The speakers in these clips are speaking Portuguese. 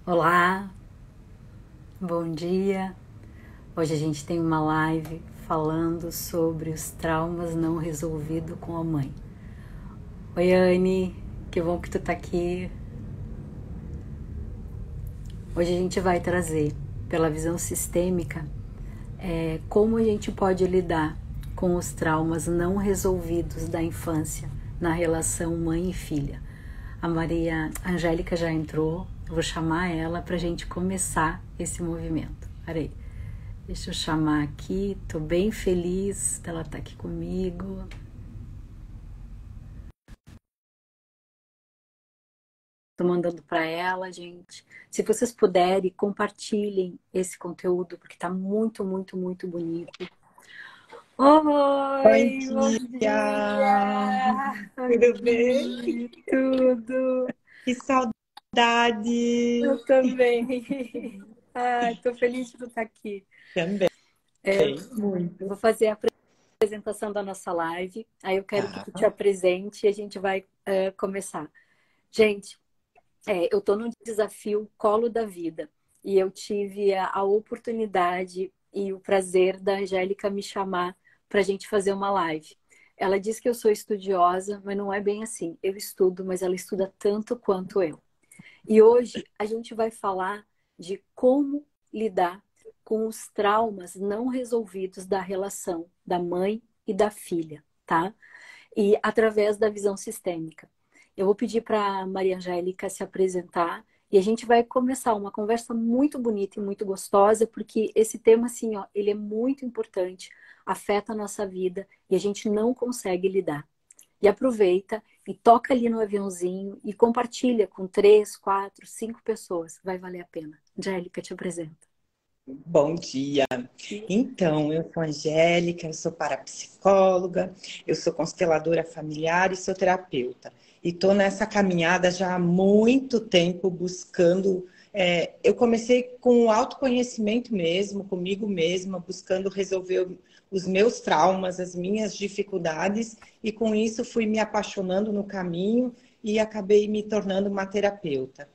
Olá, bom dia. Hoje a gente tem uma live falando sobre os traumas não resolvidos com a mãe. Oi, Anne, que bom que tu tá aqui. Hoje a gente vai trazer, pela visão sistêmica, como a gente pode lidar com os traumas não resolvidos da infância na relação mãe e filha. A Maria Angélica já entrou, eu vou chamar ela para a gente começar esse movimento. Peraí, deixa eu chamar aqui, tô bem feliz dela estar aqui comigo. Tô mandando para ela, gente. Se vocês puderem, compartilhem esse conteúdo, porque tá muito, muito, muito bonito. Bom Oi, bom dia! dia! Tudo bem? Aqui, tudo. Que saudade! Eu também. Tô feliz de tu estar aqui. Também, muito. Eu vou fazer a apresentação da nossa live. Aí eu quero que Tá. tu te apresente e a gente vai começar. Gente, eu estou no desafio Colo da Vida e eu tive a oportunidade e o prazer da Angélica me chamar para a gente fazer uma live. Ela diz que eu sou estudiosa, mas não é bem assim. Eu estudo, mas ela estuda tanto quanto eu. E hoje a gente vai falar de como lidar com os traumas não resolvidos da relação da mãe e da filha, tá? E através da visão sistêmica. Eu vou pedir para a Maria Angélica se apresentar e a gente vai começar uma conversa muito bonita e muito gostosa, porque esse tema, assim, ó, ele é muito importante, afeta a nossa vida e a gente não consegue lidar. E aproveita e toca ali no aviãozinho e compartilha com 3, 4, 5 pessoas. Vai valer a pena. Angélica, te apresenta. Bom dia! Então, eu sou Angélica, eu sou parapsicóloga, eu sou consteladora familiar e sou terapeuta. E estou nessa caminhada já há muito tempo buscando. Eu comecei com o autoconhecimento mesmo, comigo mesma, buscando resolver os meus traumas, as minhas dificuldades, e com isso fui me apaixonando no caminho e acabei me tornando uma terapeuta.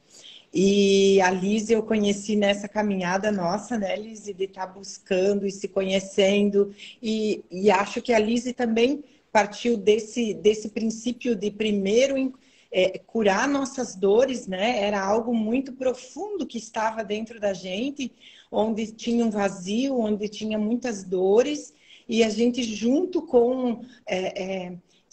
E a Liz eu conheci nessa caminhada nossa, né, Liz, de estar buscando e se conhecendo. E acho que a Liz também partiu desse princípio de primeiro curar nossas dores, né? Era algo muito profundo que estava dentro da gente, onde tinha um vazio, onde tinha muitas dores. E a gente, junto com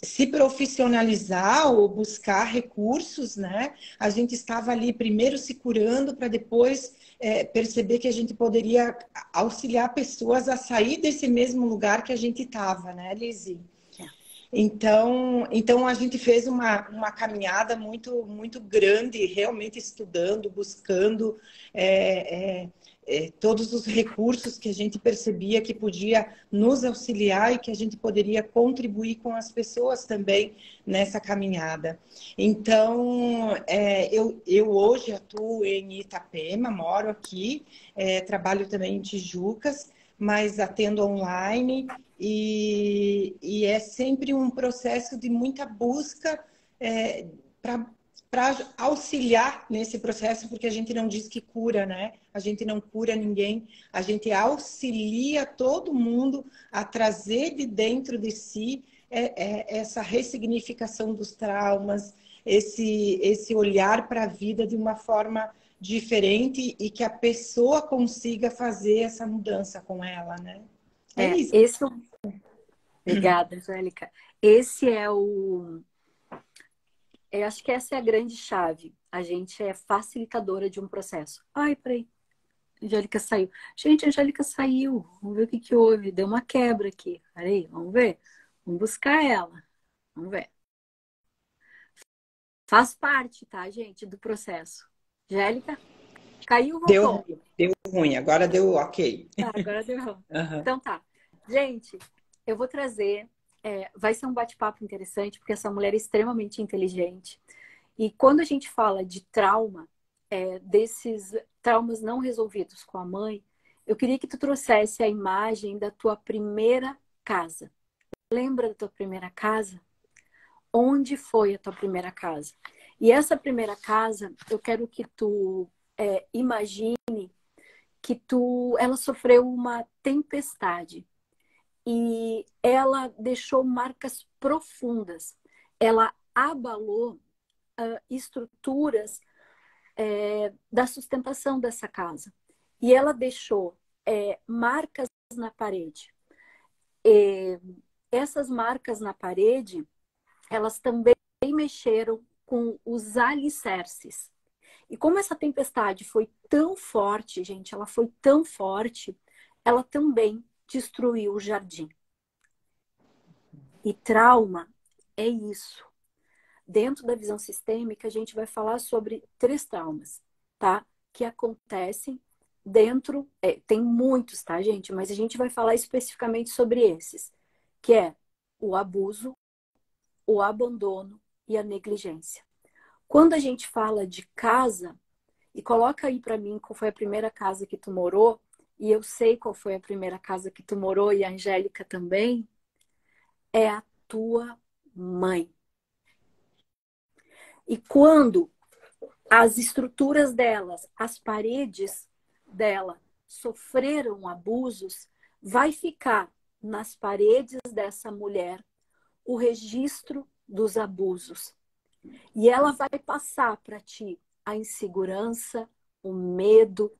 se profissionalizar ou buscar recursos, né? A gente estava ali primeiro se curando para depois perceber que a gente poderia auxiliar pessoas a sair desse mesmo lugar que a gente estava, né, Lizzie? Então a gente fez uma caminhada muito, muito grande, realmente estudando, buscando todos os recursos que a gente percebia que podia nos auxiliar e que a gente poderia contribuir com as pessoas também nessa caminhada. Então, eu hoje atuo em Itapema, moro aqui, trabalho também em Tijucas, mas atendo online e é sempre um processo de muita busca para auxiliar nesse processo, porque a gente não diz que cura, né? A gente não cura ninguém, a gente auxilia todo mundo a trazer de dentro de si essa ressignificação dos traumas, esse olhar para a vida de uma forma diferente e que a pessoa consiga fazer essa mudança com ela, né? É É, isso. esse... Obrigada, Angélica. Esse é o... Eu acho que essa é a grande chave. A gente é facilitadora de um processo. Ai, peraí. Angélica saiu. Gente, a Angélica saiu. Vamos ver o que que houve. Deu uma quebra aqui. Peraí, vamos ver. Vamos buscar ela. Vamos ver. Faz parte, tá, gente, do processo. Angélica, caiu, voltou. Deu ruim, agora deu ok. Tá, agora deu. Uhum. Então tá. Gente, eu vou trazer. Vai ser um bate-papo interessante, porque essa mulher é extremamente inteligente. E quando a gente fala de trauma, desses traumas não resolvidos com a mãe, eu queria que tu trouxesse a imagem da tua primeira casa. Lembra da tua primeira casa? Onde foi a tua primeira casa? E essa primeira casa, eu quero que tu imagine que ela sofreu uma tempestade e ela deixou marcas profundas. Ela abalou estruturas da sustentação dessa casa. E ela deixou marcas na parede. Essas marcas na parede, elas também mexeram com os alicerces. E como essa tempestade foi tão forte, gente, ela foi tão forte, ela também destruiu o jardim. E trauma é isso. Dentro da visão sistêmica, a gente vai falar sobre 3 traumas, tá? Que acontecem dentro... tem muitos, tá, gente? Mas a gente vai falar especificamente sobre esses. Que é o abuso, o abandono e a negligência. Quando a gente fala de casa, e coloca aí para mim qual foi a primeira casa que tu morou, e eu sei qual foi a primeira casa que tu morou, e a Angélica também, é a tua mãe. E quando as estruturas delas, as paredes dela sofreram abusos, vai ficar nas paredes dessa mulher o registro dos abusos. E ela vai passar para ti a insegurança, o medo,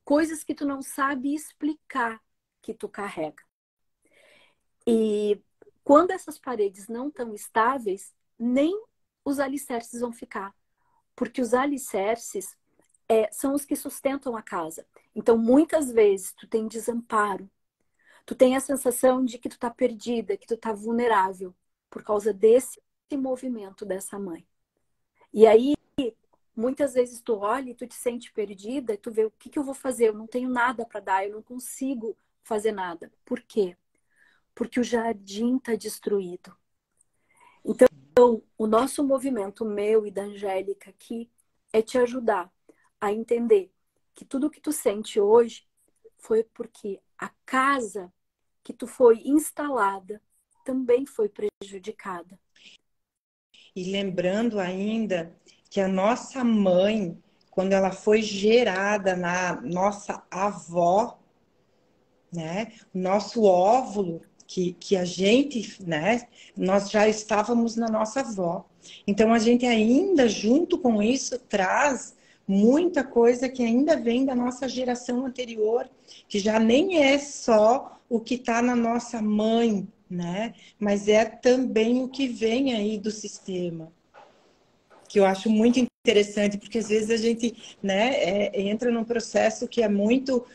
coisas que tu não sabe explicar que tu carrega. E quando essas paredes não estão estáveis, nem os alicerces vão ficar. Porque os alicerces são os que sustentam a casa. Então, muitas vezes, tu tem desamparo. Tu tem a sensação de que tu tá perdida, que tu tá vulnerável, por causa desse movimento dessa mãe. E aí, muitas vezes tu olha e tu te sente perdida e tu vê o que eu vou fazer? Eu não tenho nada para dar, eu não consigo fazer nada. Por quê? Porque o jardim está destruído. Então, o nosso movimento, meu e da Angélica aqui, é te ajudar a entender que tudo que tu sente hoje foi porque a casa que tu foi instalada também foi prejudicada. E lembrando ainda que a nossa mãe, quando ela foi gerada na nossa avó, né, o nosso óvulo, que a gente, né, nós já estávamos na nossa avó. Então, a gente ainda, junto com isso, traz muita coisa que ainda vem da nossa geração anterior, que já nem é só o que está na nossa mãe, né, mas é também o que vem aí do sistema. Que eu acho muito interessante, porque às vezes a gente, né, entra num processo que é muito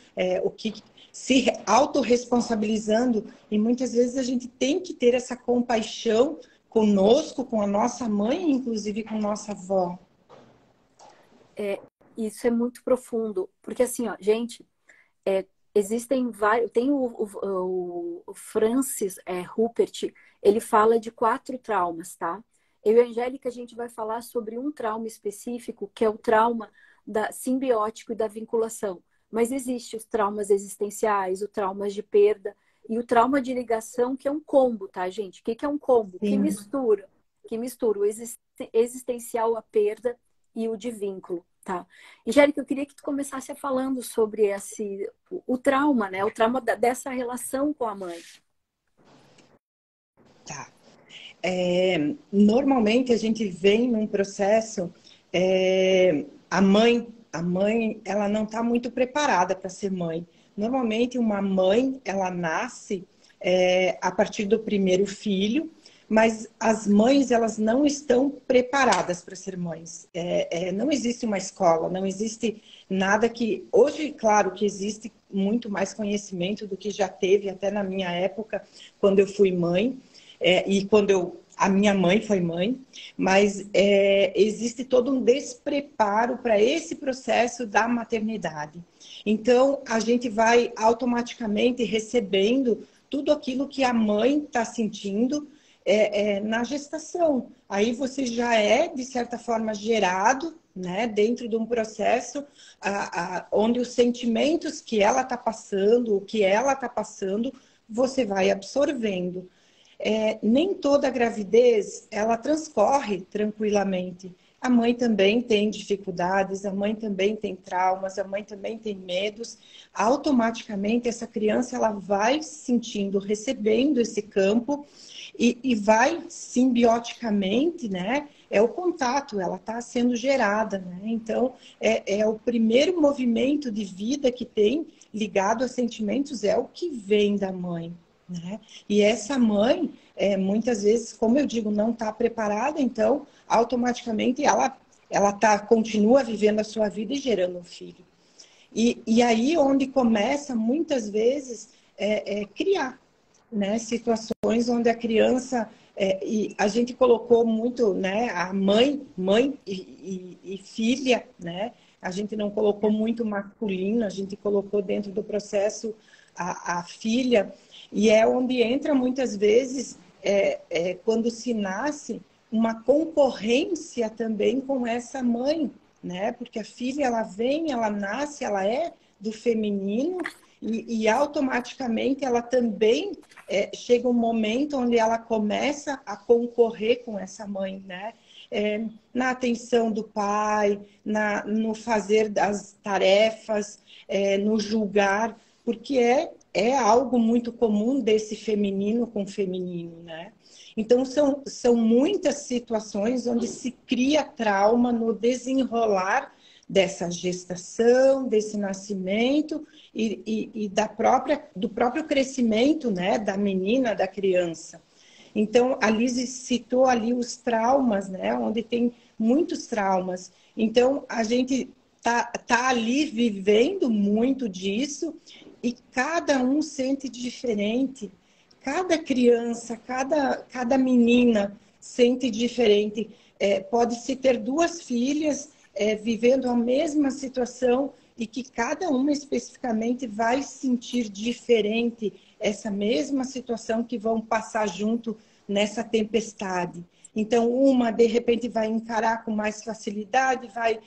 o que se autorresponsabilizando, e muitas vezes a gente tem que ter essa compaixão conosco, com a nossa mãe, inclusive com nossa avó. Isso é muito profundo, porque assim, ó, gente, existem vários. Tem o Francis Rupert, ele fala de 4 traumas, tá? Eu e a Angélica, a gente vai falar sobre um trauma específico, que é o trauma simbiótico e da vinculação. Mas existe os traumas existenciais, o trauma de perda e o trauma de ligação, que é um combo, tá, gente? O que é um combo? Sim. Que mistura o existencial, a perda e o de vínculo, tá? Angélica, eu queria que tu começasse falando sobre o trauma, né? O trauma dessa relação com a mãe. Tá. Normalmente a gente vem num processo, a mãe, ela não está muito preparada para ser mãe. Normalmente uma mãe, ela nasce a partir do primeiro filho, mas as mães, elas não estão preparadas para ser mães. Não existe uma escola, não existe nada que... Hoje, claro que existe muito mais conhecimento do que já teve até na minha época, quando eu fui mãe. E quando a minha mãe foi mãe, mas existe todo um despreparo para esse processo da maternidade. Então, a gente vai automaticamente recebendo tudo aquilo que a mãe está sentindo na gestação. Aí você já de certa forma, gerado, né, dentro de um processo onde os sentimentos que ela está passando, o que ela está passando, você vai absorvendo. Nem toda gravidez ela transcorre tranquilamente. a mãe também tem dificuldades, a mãe também tem traumas, a mãe também tem medos. Automaticamente, essa criança ela vai se sentindo, recebendo esse campo e vai simbioticamente, né? É o contato, ela está sendo gerada, né? Então, é o primeiro movimento de vida que tem ligado a sentimentos, é o que vem da mãe, né? E essa mãe, muitas vezes, como eu digo, não está preparada, então, automaticamente, continua vivendo a sua vida e gerando um filho. E aí, onde começa, muitas vezes, criar, né, situações onde a criança e a gente colocou muito, né, a mãe e filha, né, a gente não colocou muito masculino, a gente colocou dentro do processo a filha, e é onde entra muitas vezes quando se nasce uma concorrência também com essa mãe, né, porque a filha ela vem, ela nasce, ela é do feminino e automaticamente ela também chega um momento onde ela começa a concorrer com essa mãe, né? Na atenção do pai, no fazer das tarefas, no julgar, porque é algo muito comum desse feminino com feminino, né? Então, são muitas situações onde se cria trauma no desenrolar dessa gestação, desse nascimento e do próprio crescimento, né, da menina, da criança. Então, a Lizy citou ali os traumas, né, onde tem muitos traumas. Então, a gente tá ali vivendo muito disso e cada um sente diferente. Cada criança, cada menina sente diferente. Pode-se ter duas filhas vivendo a mesma situação e que cada uma especificamente vai sentir diferente essa mesma situação que vão passar junto nessa tempestade. Então, uma, de repente, vai encarar com mais facilidade, vai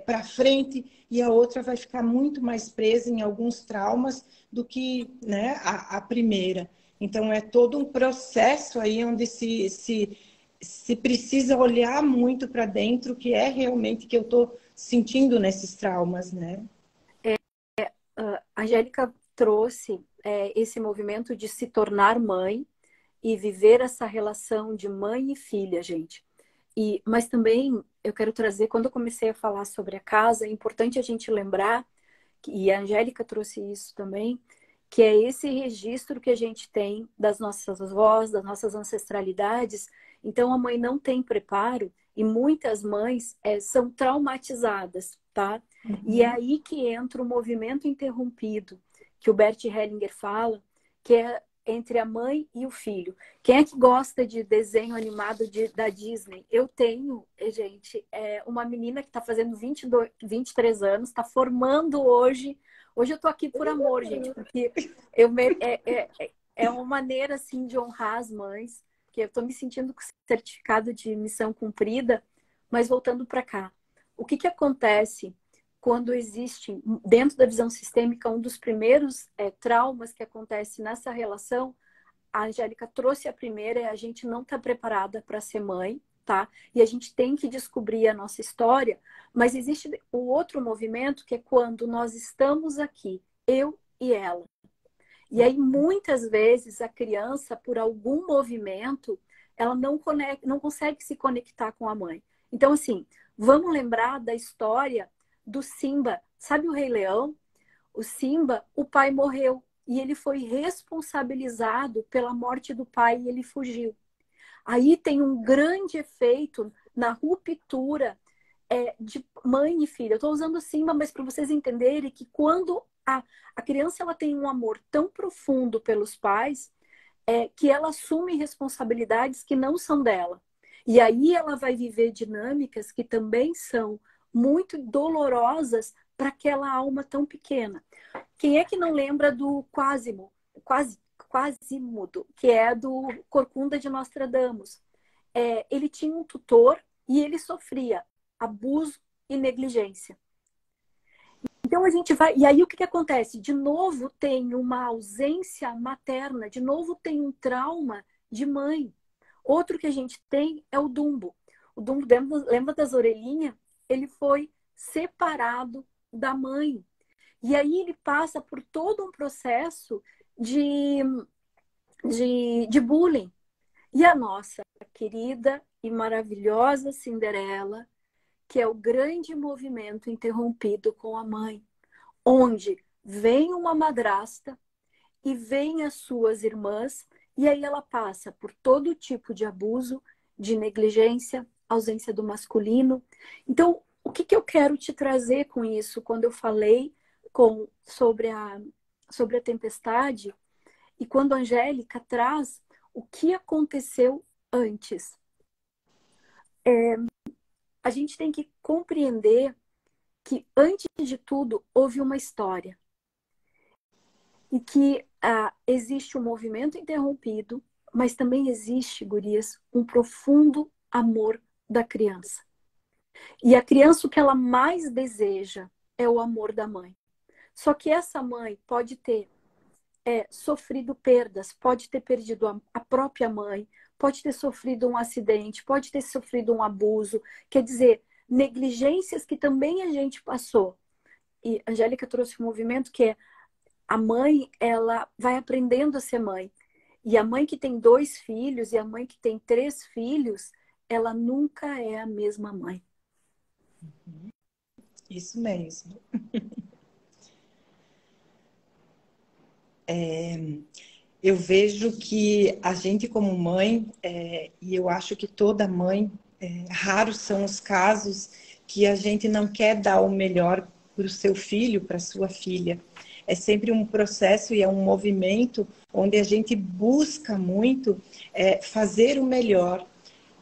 para frente, e a outra vai ficar muito mais presa em alguns traumas do que, né, a primeira. Então, é todo um processo aí onde se precisa olhar muito para dentro, o que é realmente que eu estou sentindo nesses traumas, né? A Angélica trouxe esse movimento de se tornar mãe e viver essa relação de mãe e filha, gente. Mas também eu quero trazer, quando eu comecei a falar sobre a casa, é importante a gente lembrar, e a Angélica trouxe isso também, que é esse registro que a gente tem das nossas avós, das nossas ancestralidades. Então, a mãe não tem preparo e muitas mães são traumatizadas, tá? E é aí que entra o movimento interrompido, que o Bert Hellinger fala, que é entre a mãe e o filho. Quem é que gosta de desenho animado da Disney? Eu tenho, gente, uma menina que está fazendo 23 anos, está formando hoje. Hoje eu tô aqui por amor, gente, porque é uma maneira, assim, de honrar as mães, que eu tô me sentindo com certificado de missão cumprida, mas voltando para cá. O que acontece quando existe, dentro da visão sistêmica, um dos primeiros traumas que acontece nessa relação? A Angélica trouxe a primeira, a gente não está preparada para ser mãe, tá? E a gente tem que descobrir a nossa história, mas existe o outro movimento que é quando nós estamos aqui, eu e ela. E aí, muitas vezes, a criança, por algum movimento, ela não consegue se conectar com a mãe. Então, assim, vamos lembrar da história do Simba. Sabe o Rei Leão? O Simba, o pai morreu. E ele foi responsabilizado pela morte do pai e ele fugiu. Aí tem um grande efeito na ruptura de mãe e filha. Eu estou usando Simba, mas para vocês entenderem que quando a criança ela tem um amor tão profundo pelos pais, que ela assume responsabilidades que não são dela. E aí ela vai viver dinâmicas que também são muito dolorosas para aquela alma tão pequena. Quem é que não lembra do Quasimodo, que é do Corcunda de Nostradamus? Ele tinha um tutor e ele sofria abuso e negligência. Então a gente vai... E aí o que acontece? De novo tem uma ausência materna, de novo tem um trauma de mãe. Outro que a gente tem é o Dumbo. O Dumbo, lembra das orelhinhas? Ele foi separado da mãe. E aí ele passa por todo um processo de, de bullying. E a nossa querida e maravilhosa Cinderela, que é o grande movimento interrompido com a mãe, onde vem uma madrasta e vem as suas irmãs, e aí ela passa por todo tipo de abuso, de negligência, ausência do masculino. Então, o que eu quero te trazer com isso? Quando eu falei sobre a tempestade, e quando a Angélica traz o que aconteceu antes. A gente tem que compreender que, antes de tudo, houve uma história. E que existe um movimento interrompido, mas também existe, gurias, um profundo amor da criança. E a criança, o que ela mais deseja é o amor da mãe. Só que essa mãe pode ter sofrido perdas, pode ter perdido a própria mãe, pode ter sofrido um acidente, pode ter sofrido um abuso. Quer dizer, negligências que também a gente passou. E a Angélica trouxe um movimento que é a mãe, ela vai aprendendo a ser mãe. E a mãe que tem 2 filhos e a mãe que tem 3 filhos, ela nunca é a mesma mãe. Isso mesmo. Eu vejo que a gente como mãe, e eu acho que toda mãe, raros são os casos que a gente não quer dar o melhor para o seu filho, para a sua filha. É sempre um processo e é um movimento onde a gente busca muito fazer o melhor.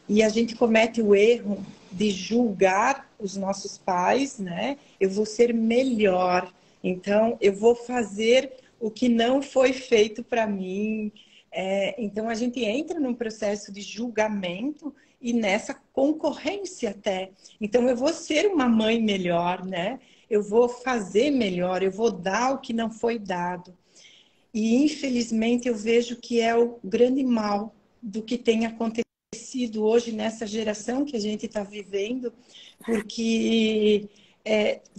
E a gente comete o erro de julgar os nossos pais, né? Eu vou ser melhor, então eu vou fazer o que não foi feito para mim. Então a gente entra num processo de julgamento e nessa concorrência até. Então eu vou ser uma mãe melhor, né? Eu vou fazer melhor, eu vou dar o que não foi dado. E infelizmente eu vejo que é o grande mal do que tem acontecido hoje nessa geração que a gente está vivendo, porque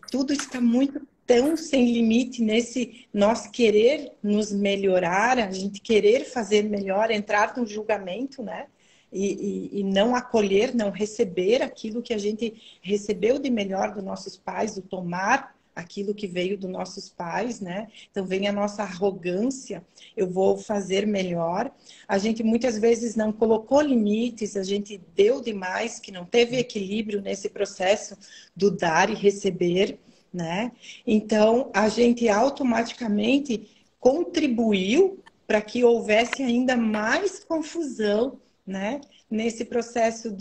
tudo está muito tão sem limite nesse nós querer nos melhorar, a gente querer fazer melhor, entrar no julgamento, né? E não acolher, não receber aquilo que a gente recebeu de melhor dos nossos pais, o tomar aquilo que veio dos nossos pais, né? Então vem a nossa arrogância, eu vou fazer melhor. A gente muitas vezes não colocou limites, a gente deu demais, que não teve equilíbrio nesse processo do dar e receber, né? Então a gente automaticamente contribuiu para que houvesse ainda mais confusão, né? Nesse processo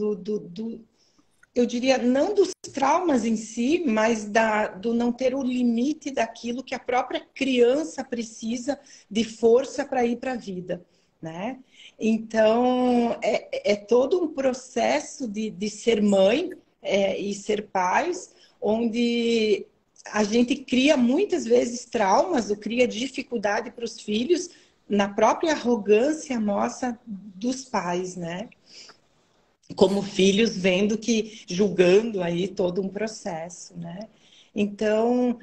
eu diria, não dos traumas em si, mas do não ter o limite daquilo que a própria criança precisa de força para ir para a vida, né? Então, é todo um processo de ser mãe e ser pais, onde a gente cria muitas vezes traumas ou cria dificuldade para os filhos na própria arrogância nossa dos pais, né? Como filhos julgando aí todo um processo, né? Então,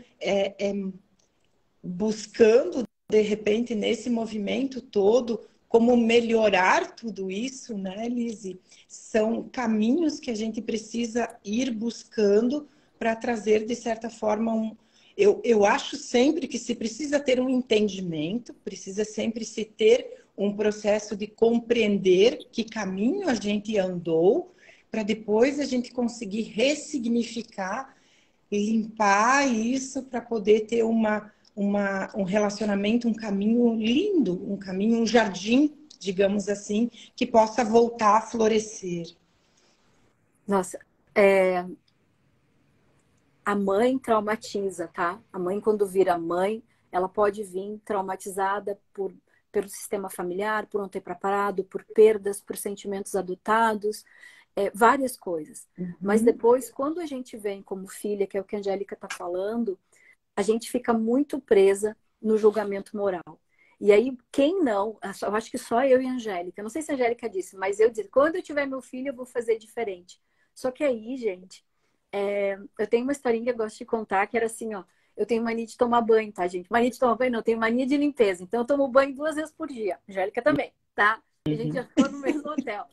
buscando, de repente, nesse movimento todo, como melhorar tudo isso, né, Lise? São caminhos que a gente precisa ir buscando para trazer, de certa forma, eu acho sempre que se precisa ter um entendimento, precisa sempre se ter um processo de compreender que caminho a gente andou, para depois a gente conseguir ressignificar e limpar isso para poder ter um relacionamento, um caminho lindo, um caminho, um jardim, digamos assim, que possa voltar a florescer. Nossa, a mãe traumatiza, tá? A mãe, quando vira mãe, ela pode vir traumatizada pelo sistema familiar, por não ter preparado, por perdas, por sentimentos adotados, várias coisas. Uhum. Mas depois, quando a gente vem como filha, que é o que a Angélica está falando, a gente fica muito presa no julgamento moral. E aí, quem não, eu acho que só eu e a Angélica, não sei se a Angélica disse, mas eu disse, quando eu tiver meu filho, eu vou fazer diferente. Só que aí, gente, eu tenho uma historinha que eu gosto de contar, que era assim, ó. Eu tenho mania de tomar banho, tá, gente? Mania de tomar banho não, eu tenho mania de limpeza. Então eu tomo banho 2 vezes por dia. Angélica também, tá? A gente já ficou no mesmo hotel.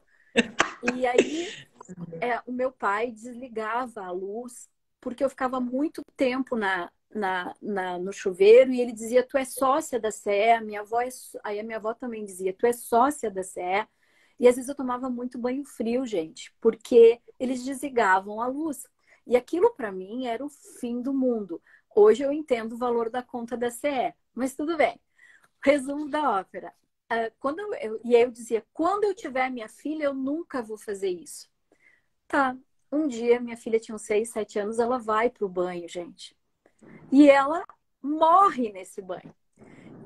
E aí, o meu pai desligava a luz porque eu ficava muito tempo no chuveiro e ele dizia, tu é sócia da CE, aí a minha avó também dizia, tu é sócia da CE. E às vezes eu tomava muito banho frio, gente, porque eles desligavam a luz. E aquilo para mim era o fim do mundo. Hoje eu entendo o valor da conta da CE, mas tudo bem. Resumo da ópera. E aí eu dizia, quando eu tiver minha filha, eu nunca vou fazer isso. Tá. Um dia, minha filha tinha uns 6, 7 anos, ela vai pro banho, gente. E ela morre nesse banho.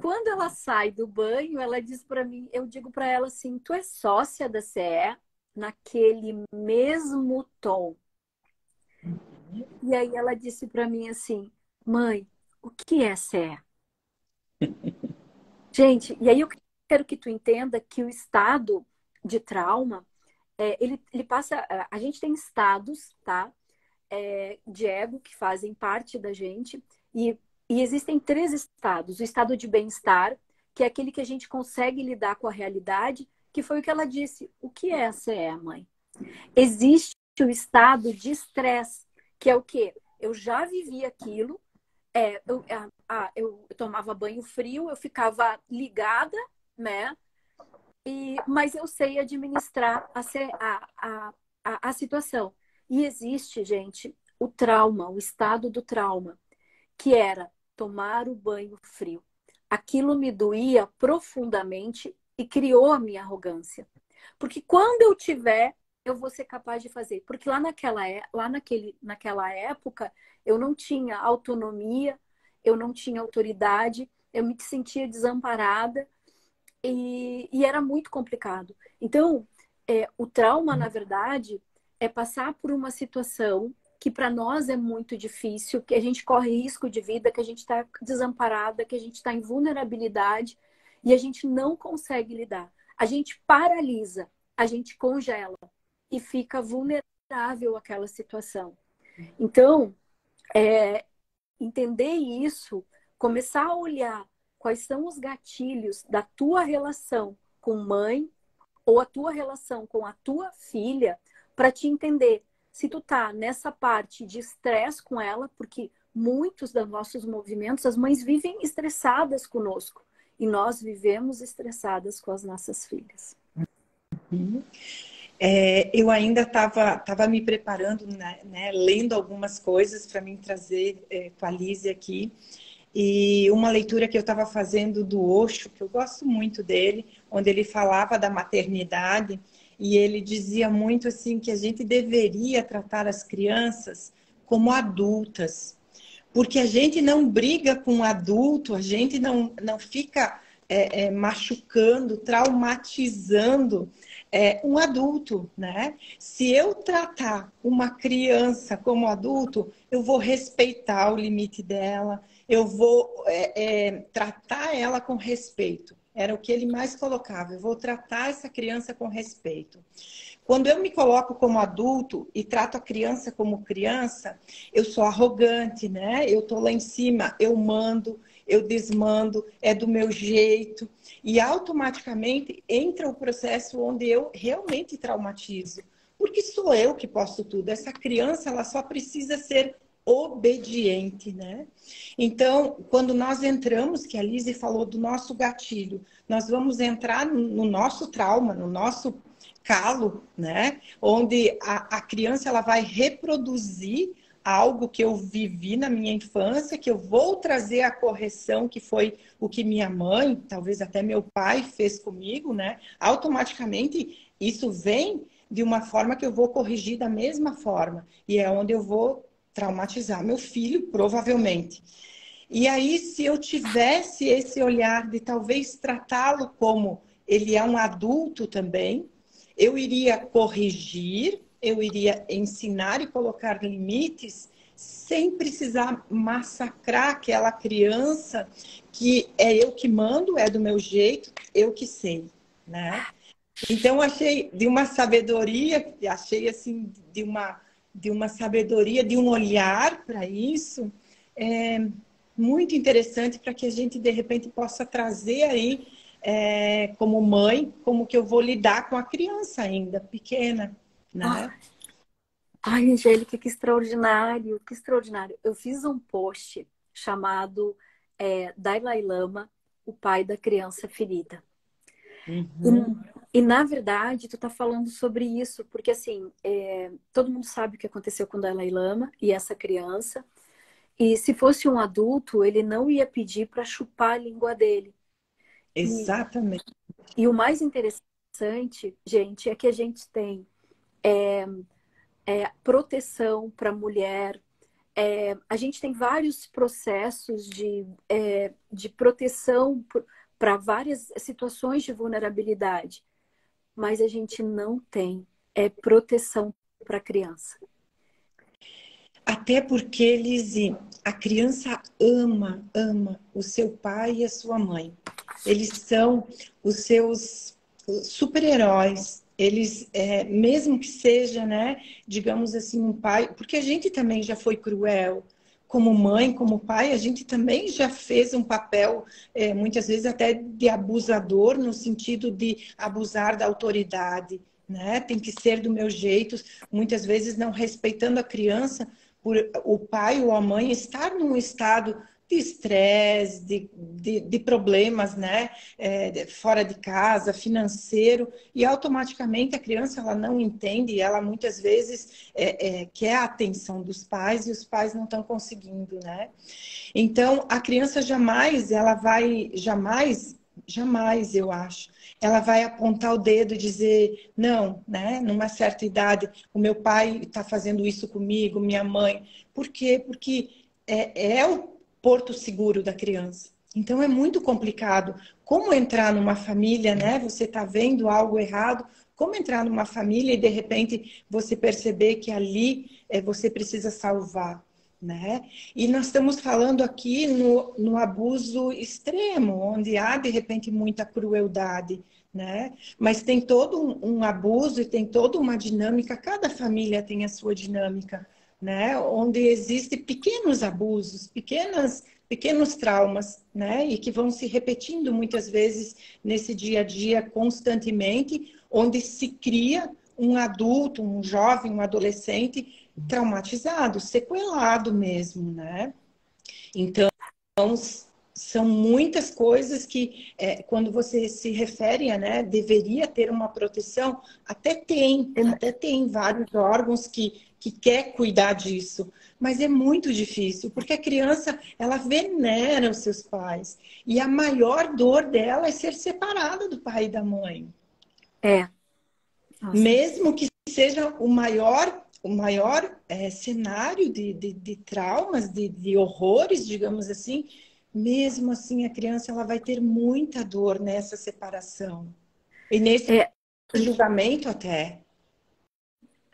Quando ela sai do banho, ela diz para mim, eu digo para ela assim, tu é sócia da CE naquele mesmo tom. E aí ela disse para mim assim, mãe, o que é CE? Gente, e aí eu quero que tu entenda que o estado de trauma, ele passa, a gente tem estados, tá? De ego que fazem parte da gente. E existem 3 estados. O estado de bem-estar, que é aquele que a gente consegue lidar com a realidade, que foi o que ela disse. O que é a CE, mãe? Existe o estado de estresse, que é o quê? Eu já vivi aquilo, eu tomava banho frio, eu ficava ligada, né? Mas eu sei administrar a situação. E existe, gente, o trauma, o estado do trauma, que era tomar o banho frio. Aquilo me doía profundamente e criou a minha arrogância. Porque quando eu tiver, eu vou ser capaz de fazer. Porque naquela época, eu não tinha autonomia, eu não tinha autoridade, eu me sentia desamparada e era muito complicado. Então, o trauma, na verdade, é passar por uma situação que para nós é muito difícil, que a gente corre risco de vida, que a gente está desamparada, que a gente está em vulnerabilidade e a gente não consegue lidar. A gente paralisa, a gente congela e fica vulnerável àquela situação. Então, entender isso, começar a olhar quais são os gatilhos da tua relação com mãe ou a tua relação com a tua filha para te entender se tu tá nessa parte de estresse com ela, porque muitos dos nossos movimentos, as mães vivem estressadas conosco e nós vivemos estressadas com as nossas filhas. Eu ainda estava me preparando, né, lendo algumas coisas para mim trazer com a Lise aqui. E uma leitura que eu estava fazendo do Osho, que eu gosto muito dele, onde ele falava da maternidade, e ele dizia muito assim que a gente deveria tratar as crianças como adultas, porque a gente não briga com o adulto, a gente não fica machucando, traumatizando um adulto, né? Se eu tratar uma criança como adulto, eu vou respeitar o limite dela, eu vou tratar ela com respeito. Era o que ele mais colocava. Eu vou tratar essa criança com respeito. Quando eu me coloco como adulto e trato a criança como criança, eu sou arrogante, né? Eu tô lá em cima, eu mando, eu desmando, é do meu jeito. E automaticamente entra o processo onde eu realmente traumatizo. Porque sou eu que posso tudo. Essa criança, ela só precisa ser obediente, né? Então, quando nós entramos, que a Lise falou do nosso gatilho, nós vamos entrar no nosso trauma, no nosso calo, né? Onde a criança ela vai reproduzir algo que eu vivi na minha infância, que eu vou trazer a correção, que foi o que minha mãe, talvez até meu pai fez comigo, né? Automaticamente isso vem de uma forma que eu vou corrigir da mesma forma. E é onde eu vou traumatizar meu filho, provavelmente. E aí, se eu tivesse esse olhar de talvez tratá-lo como ele é um adulto também, eu iria corrigir, eu iria ensinar e colocar limites sem precisar massacrar aquela criança que é eu que mando, é do meu jeito, eu que sei, né? Então, achei de uma sabedoria, achei assim, de uma sabedoria, de um olhar para isso, é, muito interessante para que a gente, de repente, possa trazer aí, como mãe, como que eu vou lidar com a criança ainda pequena, né? Ah, ai, Angélica, que extraordinário, que extraordinário. Eu fiz um post chamado Dalai Lama, o pai da criança ferida. Uhum. Na verdade, tu tá falando sobre isso, porque assim, todo mundo sabe o que aconteceu com o Dalai Lama e essa criança. E se fosse um adulto, ele não ia pedir para chupar a língua dele. E, Exatamente. e o mais interessante, gente, é que a gente tem proteção para a mulher. A gente tem vários processos de proteção para várias situações de vulnerabilidade, mas a gente não tem proteção para a criança. Até porque a criança ama o seu pai e a sua mãe. Eles são os seus super-heróis. Eles, mesmo que seja, né, digamos assim, um pai, porque a gente também já foi cruel. Como mãe, como pai, a gente também já fez um papel, muitas vezes até de abusador, no sentido de abusar da autoridade, né? Tem que ser do meu jeito, muitas vezes não respeitando a criança, por o pai ou a mãe estar num estado de estresse, de problemas, né? Fora de casa, financeiro, e automaticamente a criança ela não entende, e ela muitas vezes quer a atenção dos pais e os pais não estão conseguindo, né? Então, a criança jamais, ela vai, jamais, eu acho, ela vai apontar o dedo e dizer, não, né? Numa certa idade, o meu pai está fazendo isso comigo, minha mãe. Por quê? Porque é o porto seguro da criança. Então, é muito complicado. Como entrar numa família, né? Você está vendo algo errado, como entrar numa família e, de repente, você perceber que ali você precisa salvar, né? E nós estamos falando aqui no abuso extremo, onde há, de repente, muita crueldade, né? Mas tem todo um abuso e tem toda uma dinâmica, cada família tem a sua dinâmica, né? Onde existem pequenos abusos, pequenos traumas, né? E que vão se repetindo muitas vezes nesse dia a dia constantemente, onde se cria um adulto, um jovem, um adolescente traumatizado, sequelado mesmo, né? Então, são muitas coisas que, quando você se refere a, né, deveria ter uma proteção, até tem vários órgãos que quer cuidar disso, mas é muito difícil, porque a criança, ela venera os seus pais, e a maior dor dela é ser separada do pai e da mãe. É, nossa. Mesmo que seja o maior cenário de traumas, de horrores, digamos assim, mesmo assim a criança ela vai ter muita dor nessa separação. E nesse É, julgamento até.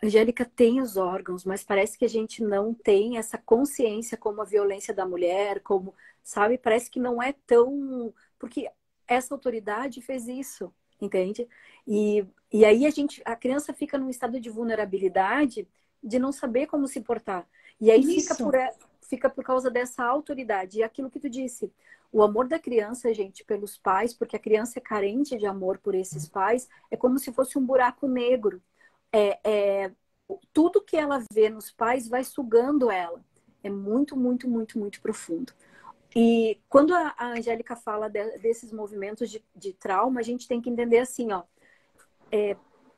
Angélica tem os órgãos, mas parece que a gente não tem essa consciência como a violência da mulher, como, sabe? Parece que não é tão. Porque essa autoridade fez isso, entende? E aí a criança fica num estado de vulnerabilidade de não saber como se portar. E aí Isso, fica por causa dessa autoridade. E aquilo que tu disse, o amor da criança, gente, pelos pais, porque a criança é carente de amor por esses pais, é como se fosse um buraco negro. Tudo que ela vê nos pais vai sugando ela. É muito, muito, muito, muito profundo. E quando a Angélica fala desses movimentos de trauma, a gente tem que entender assim, ó,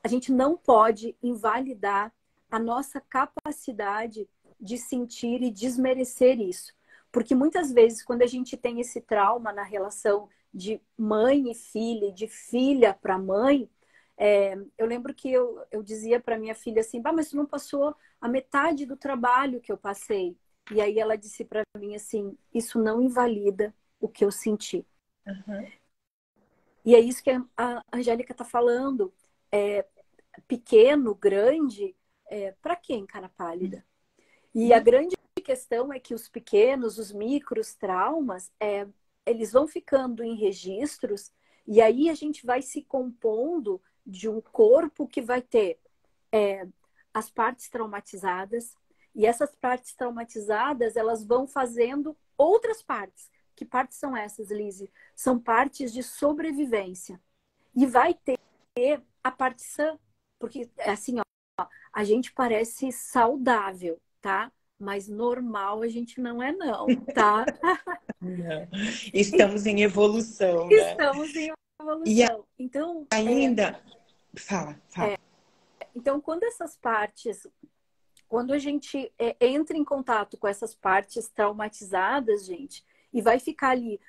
a gente não pode invalidar a nossa capacidade de sentir e desmerecer isso. Porque muitas vezes, quando a gente tem esse trauma na relação de mãe e filha, de filha para mãe, eu lembro que eu dizia para minha filha assim, bah, mas tu não passou a metade do trabalho que eu passei. E aí ela disse para mim assim, isso não invalida o que eu senti. uhum, E é isso que a Angélica está falando. É, pequeno, grande, para quem, cara pálida? E a grande questão é que os pequenos, os micros traumas, eles vão ficando em registros e aí a gente vai se compondo de um corpo que vai ter as partes traumatizadas, e essas partes traumatizadas, elas vão fazendo outras partes. Que partes são essas, Lizzie? São partes de sobrevivência. E vai ter a parte sã, porque assim, ó, a gente parece saudável, tá? Mas normal a gente não é não, tá? Não. Estamos em evolução, né? Estamos em E evolução. Então, ainda, fala. então quando essas partes, quando a gente entra em contato com essas partes traumatizadas, gente, e vai ficar ali.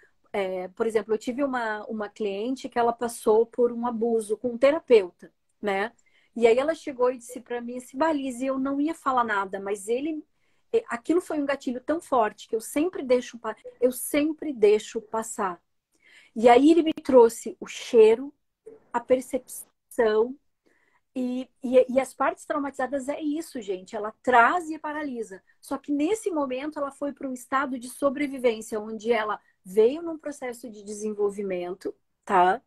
Por exemplo, eu tive uma cliente que ela passou por um abuso com um terapeuta, né? E aí ela chegou e disse para mim, assim, Balize, eu não ia falar nada, mas aquilo foi um gatilho tão forte que eu sempre deixo passar. E aí ele me trouxe o cheiro, a percepção e as partes traumatizadas é isso, gente. Ela traz e paralisa. Só que nesse momento ela foi para um estado de sobrevivência, onde ela veio num processo de desenvolvimento, tá?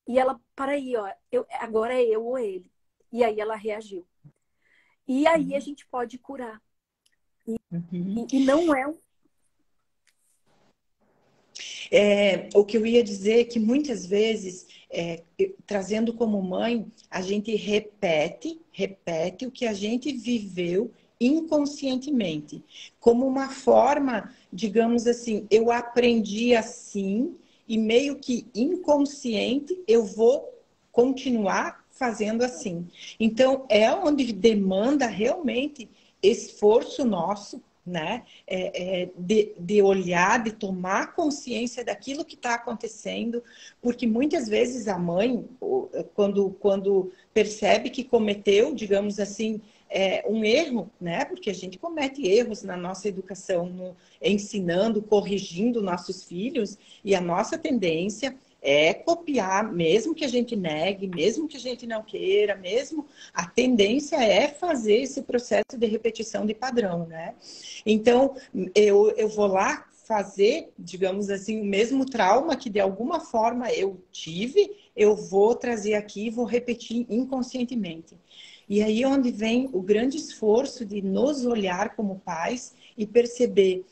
E ela, para aí, ó, agora é eu ou ele. E aí ela reagiu. E aí a gente pode curar. Uhum. E não é um. O que eu ia dizer é que muitas vezes, trazendo como mãe, a gente repete o que a gente viveu inconscientemente, como uma forma, digamos assim, eu aprendi assim e meio que inconsciente eu vou continuar fazendo assim. Então, é onde demanda realmente esforço nosso, né? De olhar, de tomar consciência daquilo que está acontecendo, porque muitas vezes a mãe, quando percebe que cometeu, digamos assim, um erro, né? Porque a gente comete erros na nossa educação, ensinando, corrigindo nossos filhos, e a nossa tendência é copiar, mesmo que a gente negue, mesmo que a gente não queira, mesmo a tendência é fazer esse processo de repetição de padrão, né? Então, eu vou lá fazer, digamos assim, o mesmo trauma que de alguma forma eu tive, eu vou trazer aqui e vou repetir inconscientemente. E aí é onde vem o grande esforço de nos olhar como pais e perceber,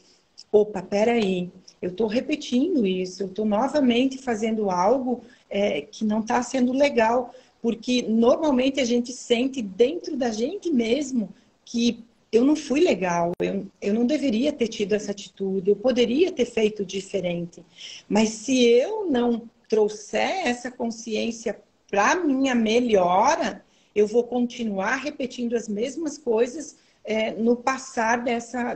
opa, peraí, eu estou repetindo isso, eu estou novamente fazendo algo que não está sendo legal, porque normalmente a gente sente dentro da gente mesmo que eu não fui legal, eu não deveria ter tido essa atitude, eu poderia ter feito diferente. Mas se eu não trouxer essa consciência para minha melhora, eu vou continuar repetindo as mesmas coisas no passar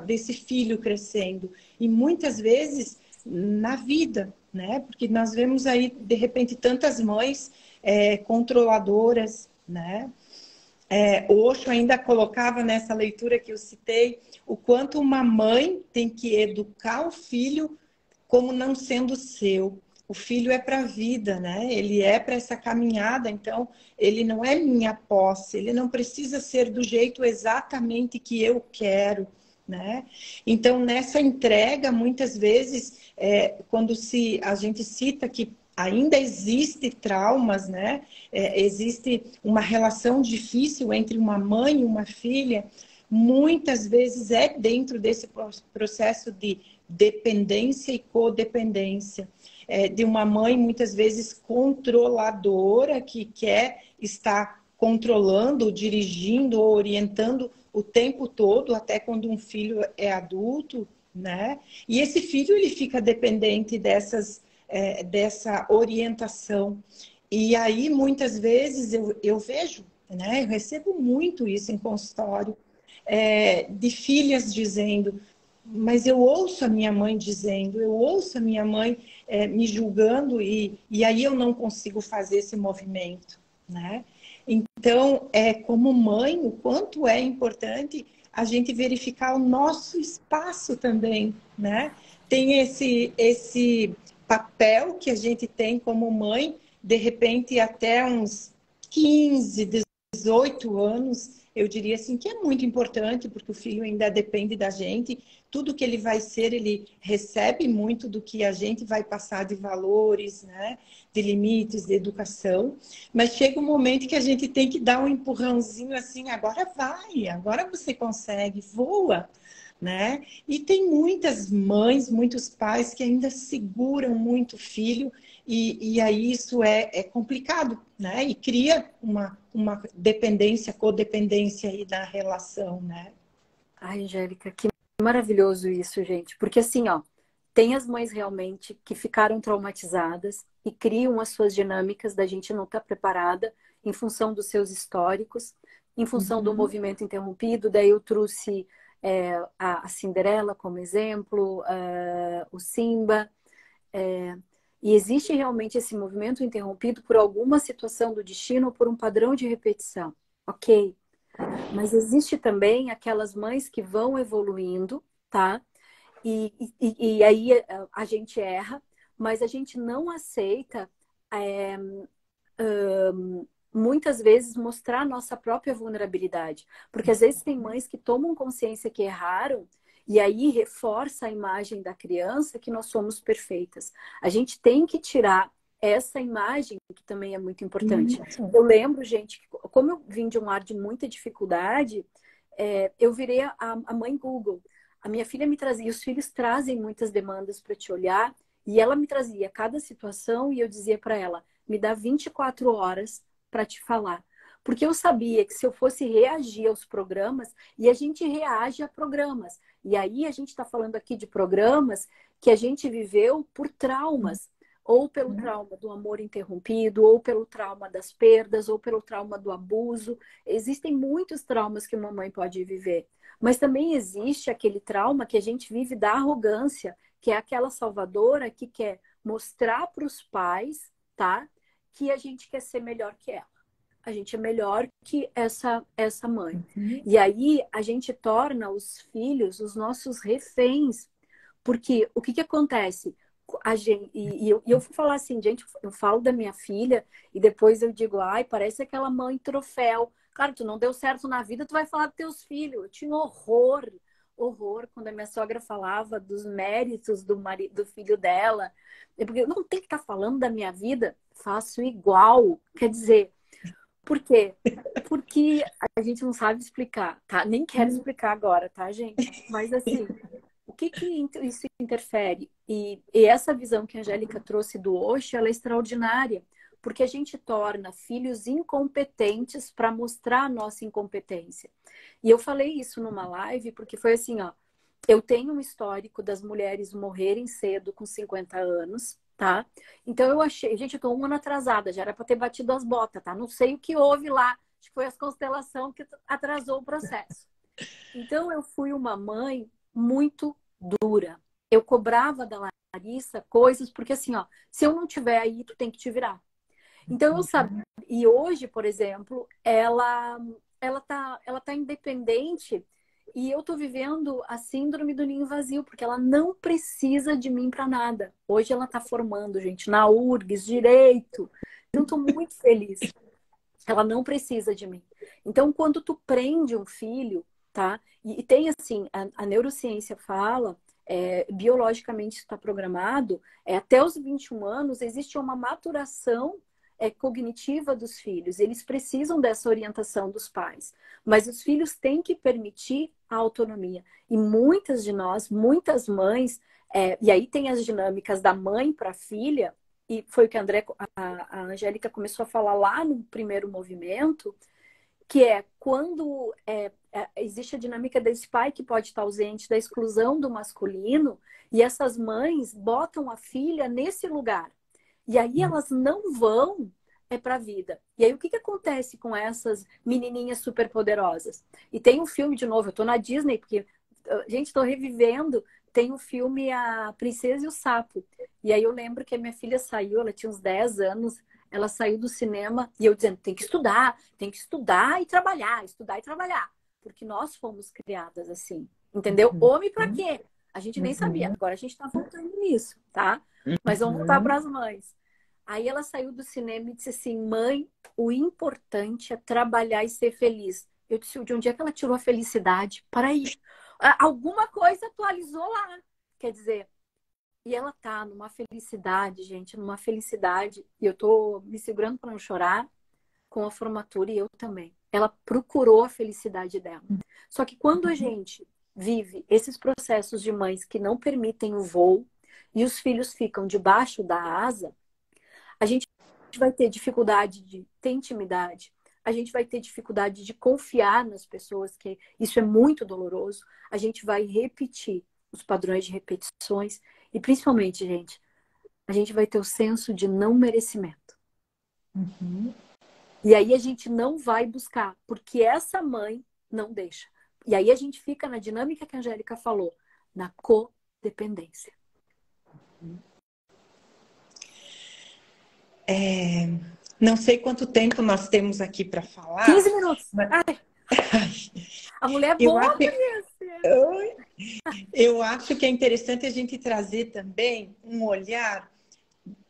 desse filho crescendo. E muitas vezes na vida, né? Porque nós vemos aí, de repente, tantas mães controladoras, né? Osho ainda colocava nessa leitura que eu citei o quanto uma mãe tem que educar o filho como não sendo seu. O filho é para a vida, né? Ele é para essa caminhada, então ele não é minha posse, ele não precisa ser do jeito exatamente que eu quero, né? Então, nessa entrega, muitas vezes, quando a gente cita que ainda existe traumas, né? Existe uma relação difícil entre uma mãe e uma filha, muitas vezes é dentro desse processo de dependência e codependência. De uma mãe, muitas vezes, controladora, que quer estar controlando, dirigindo ou orientando o tempo todo, até quando um filho é adulto, né? E esse filho, ele fica dependente dessa orientação. E aí, muitas vezes, eu vejo, né? Eu recebo muito isso em consultório, de filhas dizendo, mas eu ouço a minha mãe dizendo, eu ouço a minha mãe me julgando e aí eu não consigo fazer esse movimento, né? Então, como mãe, o quanto é importante a gente verificar o nosso espaço também, né? Tem esse papel que a gente tem como mãe, de repente até uns 15, 18 anos, eu diria assim que é muito importante, porque o filho ainda depende da gente. tudo que ele vai ser, ele recebe muito do que a gente vai passar de valores, né? De limites, de educação. Mas chega um momento que a gente tem que dar um empurrãozinho assim, agora vai, agora você consegue, voa. Né? E tem muitas mães, muitos pais que ainda seguram muito o filho e aí isso é complicado, né? E cria uma dependência, codependência aí da relação, né? Ai, Angélica, que maravilhoso isso, gente. Porque assim, ó, tem as mães realmente que ficaram traumatizadas e criam as suas dinâmicas da gente não estar preparada em função dos seus históricos, em função do Uhum. movimento interrompido. Daí eu trouxe a Cinderela como exemplo, o Simba. E existe realmente esse movimento interrompido por alguma situação do destino ou por um padrão de repetição. Ok. Mas existe também aquelas mães que vão evoluindo, tá? E aí a gente erra, mas a gente não aceita é, muitas vezes mostrar a nossa própria vulnerabilidade. Porque às vezes tem mães que tomam consciência que erraram e aí reforça a imagem da criança que nós somos perfeitas. A gente tem que tirar essa imagem, que também é muito importante. Isso. Eu lembro, gente, que como eu vim de um ar de muita dificuldade, eu virei a mãe Google. A minha filha me trazia, os filhos trazem muitas demandas para te olhar, e ela me trazia cada situação e eu dizia para ela, me dá 24 horas para te falar. Porque eu sabia que se eu fosse reagir aos programas, e a gente reage a programas. E aí a gente está falando aqui de programas que a gente viveu por traumas, ou pelo trauma do amor interrompido, ou pelo trauma das perdas, ou pelo trauma do abuso. Existem muitos traumas que uma mãe pode viver. Mas também existe aquele trauma que a gente vive da arrogância, que é aquela salvadora que quer mostrar para os pais, tá? Que a gente quer ser melhor que ela. A gente é melhor que essa mãe. Uhum. E aí a gente torna os filhos os nossos reféns. Porque o que que acontece? A gente, eu fui falar assim, gente, eu falo da minha filha e depois eu digo, ai, parece aquela mãe troféu. Claro, tu não deu certo na vida, tu vai falar dos teus filhos. Eu tinha horror quando a minha sogra falava dos méritos do filho dela. Porque eu não tenho que estar falando da minha vida, faço igual. Quer dizer, por quê? Porque a gente não sabe explicar, tá? Nem quero explicar agora, tá, gente? Mas assim, o que que isso interfere? E essa visão que a Angélica trouxe do Osho, ela é extraordinária, porque a gente torna filhos incompetentes para mostrar a nossa incompetência. E eu falei isso numa live, porque foi assim, ó, eu tenho um histórico das mulheres morrerem cedo com 50 anos, tá? Então eu achei, gente, eu tô um ano atrasada, já era para ter batido as botas, tá? Não sei o que houve lá, acho que foi as constelações que atrasou o processo. Então eu fui uma mãe muito dura. Eu cobrava da Larissa coisas, porque assim, ó, se eu não tiver aí, tu tem que te virar. Então eu sabia. E hoje, por exemplo, ela tá independente e eu tô vivendo a síndrome do ninho vazio, porque ela não precisa de mim para nada. Hoje ela tá formando, gente, na URGS, direito. Então eu tô muito feliz. Ela não precisa de mim. Então, quando tu prende um filho, tá? E tem assim, a neurociência fala, biologicamente está programado, até os 21 anos existe uma maturação cognitiva dos filhos. Eles precisam dessa orientação dos pais. Mas os filhos têm que permitir a autonomia. E muitas de nós, muitas mães, e aí tem as dinâmicas da mãe para a filha, e foi o que a Angélica começou a falar lá no primeiro movimento, que é quando existe a dinâmica desse pai que pode estar ausente, da exclusão do masculino, e essas mães botam a filha nesse lugar. E aí elas não vão para a vida. E aí o que acontece com essas menininhas superpoderosas? E tem um filme, de novo, eu tô na Disney, porque, gente, estou revivendo, tem um filme A Princesa e o Sapo. E aí eu lembro que a minha filha saiu, ela tinha uns 10 anos, ela saiu do cinema e eu dizendo, tem que estudar e trabalhar. Porque nós fomos criadas assim, entendeu? Homem para quê? A gente nem sabia. Agora a gente está voltando nisso, tá? Mas vamos voltar para Uhum. as mães. Aí ela saiu do cinema e disse assim, mãe, o importante é trabalhar e ser feliz. Eu disse, de onde é que ela tirou a felicidade? Para aí. Alguma coisa atualizou lá. Quer dizer, e ela tá numa felicidade, gente, numa felicidade. E eu tô me segurando para não chorar com a formatura e eu também. Ela procurou a felicidade dela. Só que quando a gente vive esses processos de mães que não permitem o voo e os filhos ficam debaixo da asa, a gente vai ter dificuldade de ter intimidade, a gente vai ter dificuldade de confiar nas pessoas, que isso é muito doloroso. A gente vai repetir os padrões de repetições e, principalmente, gente, a gente vai ter o senso de não merecimento. Uhum. E aí a gente não vai buscar, porque essa mãe não deixa. E aí a gente fica na dinâmica que a Angélica falou, na codependência. Não sei quanto tempo nós temos aqui para falar, 15 minutos. mas Ai, a mulher é eu boa acho, por isso. eu acho que é interessante a gente trazer também um olhar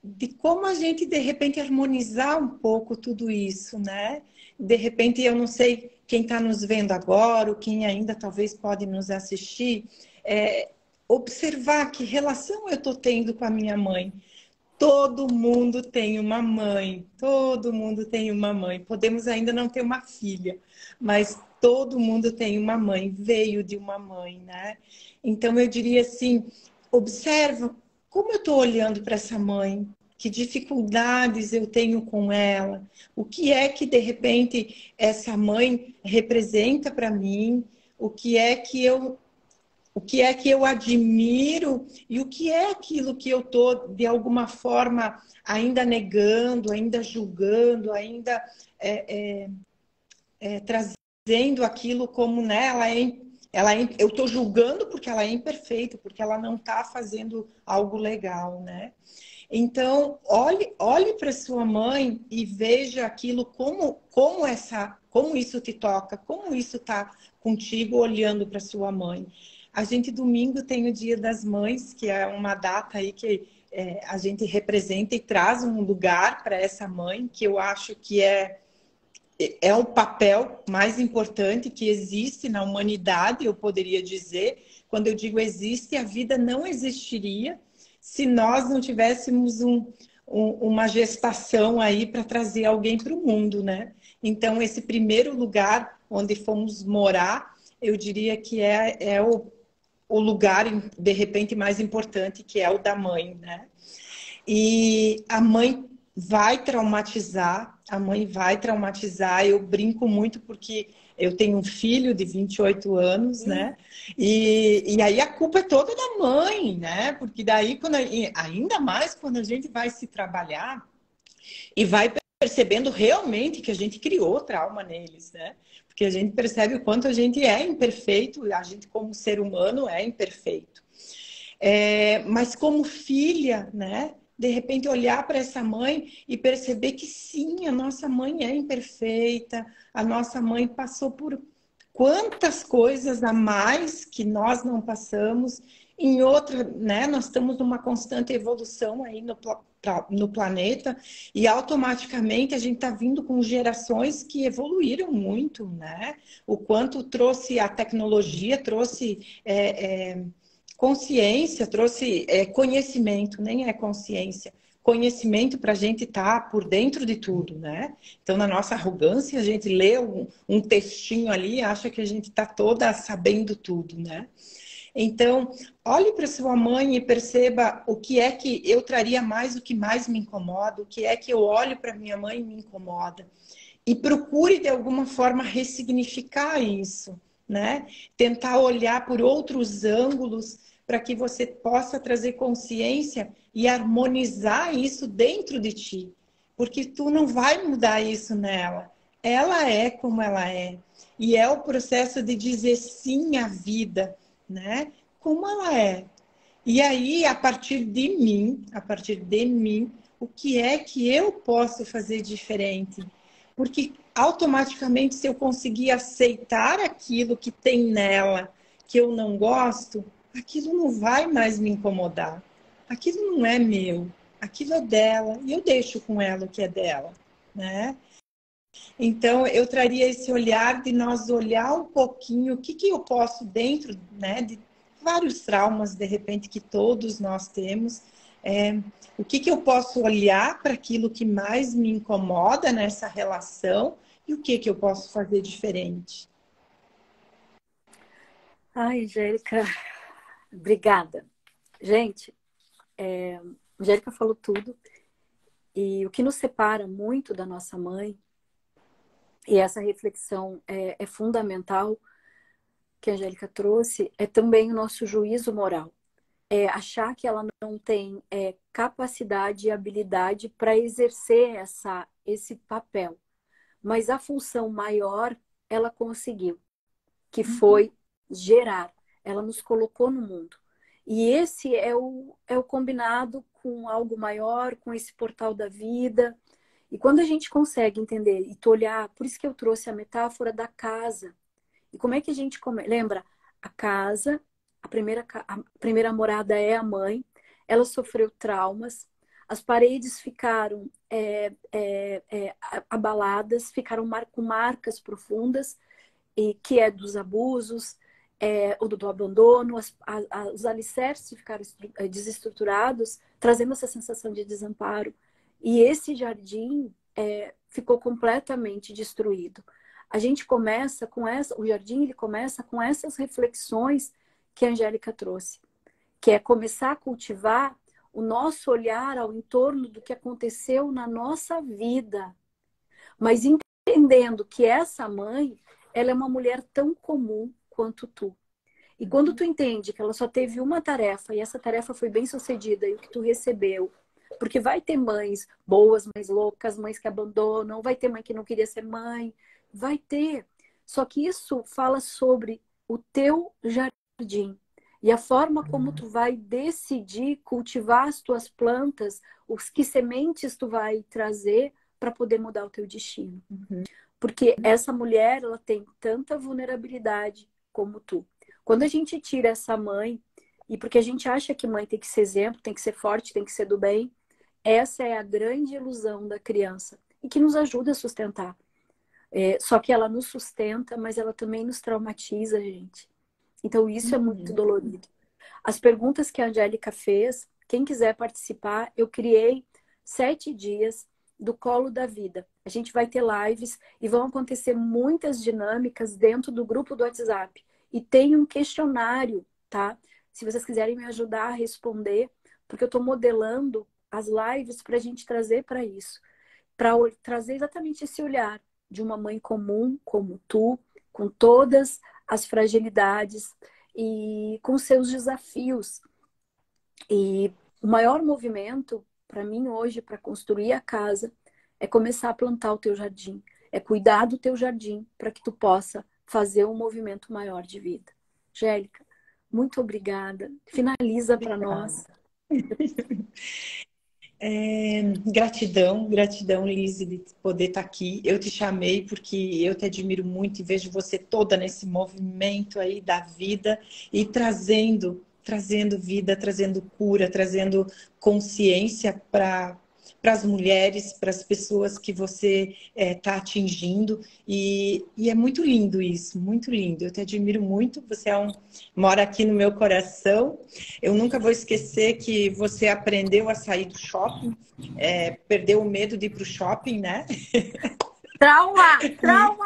de como a gente, de repente, harmonizar um pouco tudo isso, né? De repente, eu não sei quem está nos vendo agora, ou quem ainda talvez pode nos assistir, observar que relação eu estou tendo com a minha mãe. Todo mundo tem uma mãe, todo mundo tem uma mãe. Podemos ainda não ter uma filha, mas todo mundo tem uma mãe, veio de uma mãe, né? Então eu diria assim, observa como eu estou olhando para essa mãe, que dificuldades eu tenho com ela, o que é que de repente essa mãe representa para mim, o que é que eu admiro e o que é aquilo que eu estou, de alguma forma, ainda negando, ainda julgando, ainda trazendo aquilo como, né, eu estou julgando porque ela é imperfeita, porque ela não está fazendo algo legal, né? Então, olhe para sua mãe e veja aquilo como isso te toca, como isso está contigo olhando para sua mãe. A gente domingo tem o Dia das Mães, que é uma data aí que a gente representa e traz um lugar para essa mãe, que eu acho que é o papel mais importante que existe na humanidade, eu poderia dizer. Quando eu digo existe, a vida não existiria se nós não tivéssemos uma gestação aí para trazer alguém para o mundo, né? Então, esse primeiro lugar onde fomos morar, eu diria que é o lugar, de repente, mais importante, que é o da mãe, né? E a mãe vai traumatizar, a mãe vai traumatizar. Eu brinco muito porque eu tenho um filho de 28 anos, né? E aí a culpa é toda da mãe, né? Porque daí, ainda mais quando a gente vai se trabalhar e vai percebendo realmente que a gente criou trauma neles, né? Porque a gente percebe o quanto a gente é imperfeito, a gente como ser humano é imperfeito. Mas como filha, né? De repente olhar para essa mãe e perceber que sim, a nossa mãe é imperfeita, a nossa mãe passou por quantas coisas a mais que nós não passamos. Em outra, né? Nós estamos numa constante evolução aí no planeta e automaticamente a gente está vindo com gerações que evoluíram muito, né? O quanto trouxe a tecnologia, trouxe consciência, trouxe conhecimento, nem é consciência, conhecimento para a gente estar por dentro de tudo, né? Então, na nossa arrogância, a gente lê um textinho ali e acha que a gente está toda sabendo tudo, né? Então, olhe para sua mãe e perceba o que é que eu traria mais, o que mais me incomoda, o que é que eu olho para minha mãe e me incomoda. E procure, de alguma forma, ressignificar isso, né? Tentar olhar por outros ângulos para que você possa trazer consciência e harmonizar isso dentro de ti. Porque tu não vai mudar isso nela. Ela é como ela é. E é o processo de dizer sim à vida, né? Como ela é. E aí, a partir de mim, o que é que eu posso fazer diferente? Porque automaticamente, se eu conseguir aceitar aquilo que tem nela, que eu não gosto, aquilo não vai mais me incomodar. Aquilo não é meu, aquilo é dela, e eu deixo com ela o que é dela, né? Então, eu traria esse olhar de nós olhar um pouquinho o que que eu posso dentro, né, de vários traumas, de repente, que todos nós temos, o que que eu posso olhar para aquilo que mais me incomoda nessa relação e o que que eu posso fazer diferente. Ai, Angélica, obrigada. Gente, a Angélica falou tudo. E o que nos separa muito da nossa mãe, e essa reflexão é fundamental que a Angélica trouxe, é também o nosso juízo moral. É achar que ela não tem capacidade e habilidade para exercer esse papel. Mas a função maior ela conseguiu, que foi gerar. Ela nos colocou no mundo. E esse é o combinado com algo maior, com esse portal da vida. E quando a gente consegue entender e olhar, por isso que eu trouxe a metáfora da casa. E como é que a gente lembra? A casa, a primeira morada é a mãe, ela sofreu traumas, as paredes ficaram abaladas, ficaram com marcas profundas, e que é dos abusos, ou do abandono, os alicerces ficaram desestruturados, trazendo essa sensação de desamparo. E esse jardim ficou completamente destruído. A gente começa com o jardim ele começa com essas reflexões que a Angélica trouxe, que é começar a cultivar o nosso olhar ao entorno do que aconteceu na nossa vida, mas entendendo que essa mãe, ela é uma mulher tão comum quanto tu. E quando tu entende que ela só teve uma tarefa e essa tarefa foi bem sucedida e o que tu recebeu, porque vai ter mães boas, mães loucas, mães que abandonam, vai ter mãe que não queria ser mãe, vai ter. Só que isso fala sobre o teu jardim e a forma como tu vai decidir cultivar as tuas plantas, os que sementes tu vai trazer para poder mudar o teu destino. Porque essa mulher, ela tem tanta vulnerabilidade como tu. Quando a gente tira essa mãe, e porque a gente acha que mãe tem que ser exemplo, tem que ser forte, tem que ser do bem, essa é a grande ilusão da criança e que nos ajuda a sustentar. Só que ela nos sustenta, mas ela também nos traumatiza, gente. Então isso é muito dolorido. As perguntas que a Angélica fez, quem quiser participar, eu criei 7 dias do Colo da Vida. A gente vai ter lives e vão acontecer muitas dinâmicas dentro do grupo do WhatsApp. E tem um questionário, tá? Se vocês quiserem me ajudar a responder, porque eu estou modelando as lives para a gente trazer para isso. Para trazer exatamente esse olhar de uma mãe comum como tu, com todas as fragilidades e com seus desafios. E o maior movimento para mim hoje, para construir a casa, é começar a plantar o teu jardim. É cuidar do teu jardim para que tu possa fazer um movimento maior de vida. Angélica, muito obrigada. Finaliza para nós. Gratidão, gratidão, Liz, de poder estar aqui. Eu te chamei porque eu te admiro muito e vejo você toda nesse movimento aí da vida e trazendo vida, trazendo cura, trazendo consciência para as mulheres, para as pessoas que você está atingindo. E é muito lindo isso, muito lindo. Eu te admiro muito. Você mora aqui no meu coração. Eu nunca vou esquecer que você aprendeu a sair do shopping, perdeu o medo de ir para o shopping, né? Trauma! Trauma!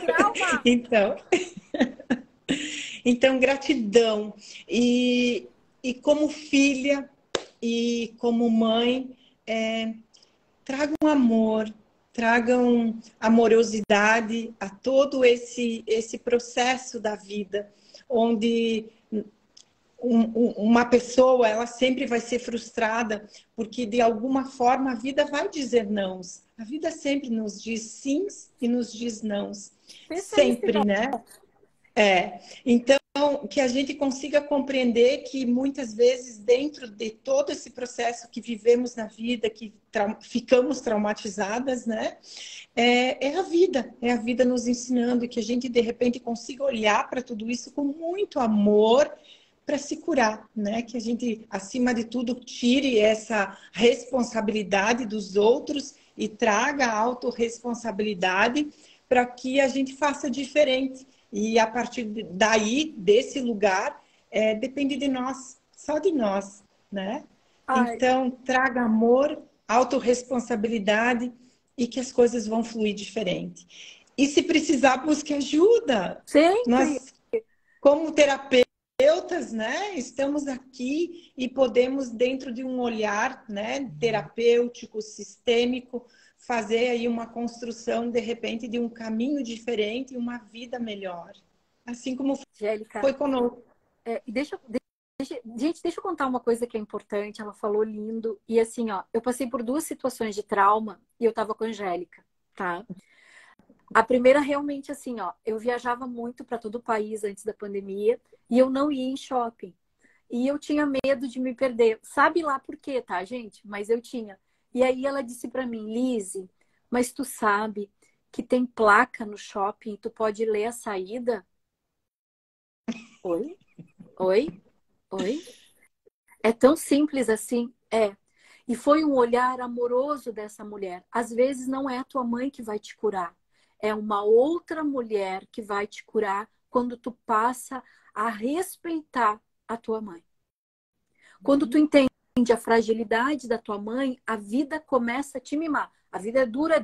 Trauma! Então, gratidão. E como filha e como mãe, tragam amor, tragam amorosidade a todo esse processo da vida, onde uma pessoa ela sempre vai ser frustrada, porque de alguma forma a vida vai dizer nãos. A vida sempre nos diz sims e nos diz nãos. Sempre, né? Então, que a gente consiga compreender que muitas vezes, dentro de todo esse processo que vivemos na vida, que ficamos traumatizadas, né? É a vida nos ensinando, e que a gente, de repente, consiga olhar para tudo isso com muito amor para se curar, né? Que a gente, acima de tudo, tire essa responsabilidade dos outros e traga a autorresponsabilidade para que a gente faça diferente. E a partir daí, desse lugar, depende de nós, só de nós, né? Ai, Então, traga amor, autorresponsabilidade e que as coisas vão fluir diferente. E se precisar, busque ajuda. sempre. Nós, como terapeutas, né, estamos aqui e podemos, dentro de um olhar, né, terapêutico, sistêmico, fazer aí uma construção, de repente, de um caminho diferente e uma vida melhor. Assim como Angélica, foi conosco. e gente, deixa eu contar uma coisa que é importante. Ela falou lindo. E assim, ó, eu passei por duas situações de trauma e eu tava com a Angélica, tá? A primeira, realmente, assim, ó, eu viajava muito para todo o país antes da pandemia e eu não ia em shopping. E eu tinha medo de me perder. Sabe lá por quê, tá, gente? Mas eu tinha. E aí ela disse para mim, Lise, mas tu sabe que tem placa no shopping e tu pode ler a saída? Oi? Oi? Oi? É tão simples assim? É. E foi um olhar amoroso dessa mulher. Às vezes não é a tua mãe que vai te curar. É uma outra mulher que vai te curar quando tu passa a respeitar a tua mãe. Quando tu entende a fragilidade da tua mãe, a vida começa a te mimar. A vida é dura,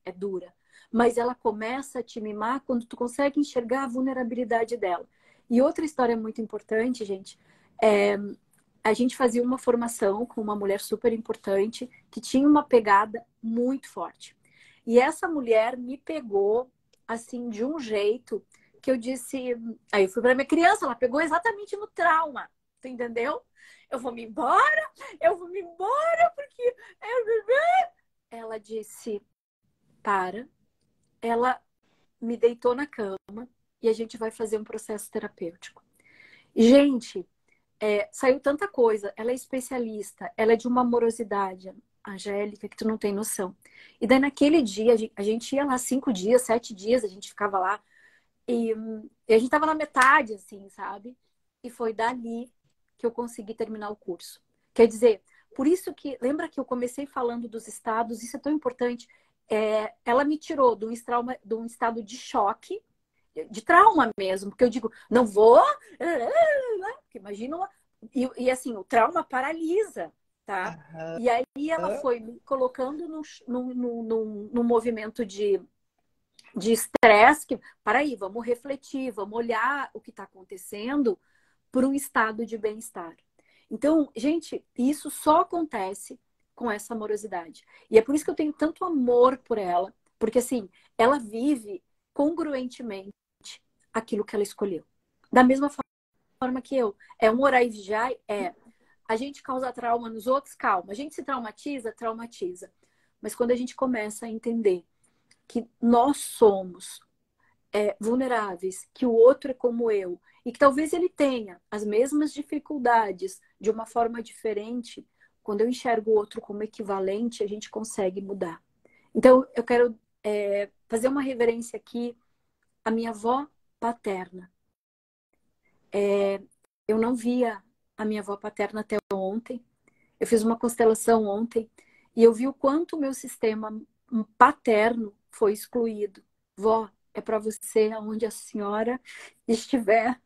é dura. Mas ela começa a te mimar quando tu consegue enxergar a vulnerabilidade dela. E outra história muito importante, gente, a gente fazia uma formação com uma mulher super importante que tinha uma pegada muito forte. E essa mulher me pegou assim de um jeito que eu disse, aí eu fui para minha criança, ela pegou exatamente no trauma, tu entendeu? Eu vou me embora porque ela disse, para, ela me deitou na cama e a gente vai fazer um processo terapêutico. Gente, saiu tanta coisa. Ela é especialista, ela é de uma amorosidade, Angélica, que tu não tem noção. E daí naquele dia, a gente ia lá 5 dias, 7 dias, a gente ficava lá. E a gente tava na metade, assim, sabe? E foi dali que eu consegui terminar o curso. Quer dizer, por isso que, lembra que eu comecei falando dos estados, isso é tão importante. Ela me tirou de um estado de choque, de trauma mesmo, porque eu digo, não vou, porque imagina e assim, o trauma paralisa, tá? Aham. E aí ela foi me colocando num movimento de estresse, que, para aí, vamos refletir, vamos olhar o que está acontecendo por um estado de bem-estar. Então, gente, isso só acontece com essa amorosidade. E é por isso que eu tenho tanto amor por ela, porque assim, ela vive congruentemente aquilo que ela escolheu. Da mesma forma que eu. É um orar e vigiar? É. A gente causa trauma nos outros? Calma. A gente se traumatiza? Traumatiza. Mas quando a gente começa a entender que nós somos vulneráveis, que o outro é como eu, e que talvez ele tenha as mesmas dificuldades de uma forma diferente, quando eu enxergo o outro como equivalente, a gente consegue mudar. Então, eu quero fazer uma reverência aqui à minha avó paterna. Eu não via a minha avó paterna até ontem. Eu fiz uma constelação ontem e eu vi o quanto o meu sistema paterno foi excluído. Vó, é para você aonde a senhora estiver.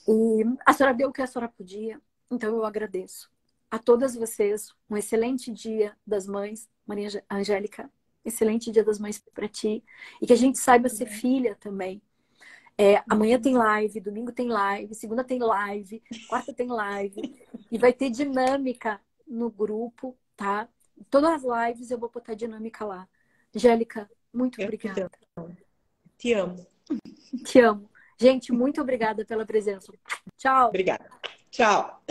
E a senhora deu o que a senhora podia, então eu agradeço. A todas vocês, um excelente dia das mães, Maria Angélica, excelente dia das mães para ti. E que a gente saiba ser filha também. Amanhã tem live, domingo tem live, segunda tem live, quarta tem live. E vai ter dinâmica no grupo, tá? Todas as lives eu vou botar dinâmica lá. Angélica, muito obrigada. Te amo. Te amo. Gente, muito obrigada pela presença. Tchau. Obrigada. Tchau.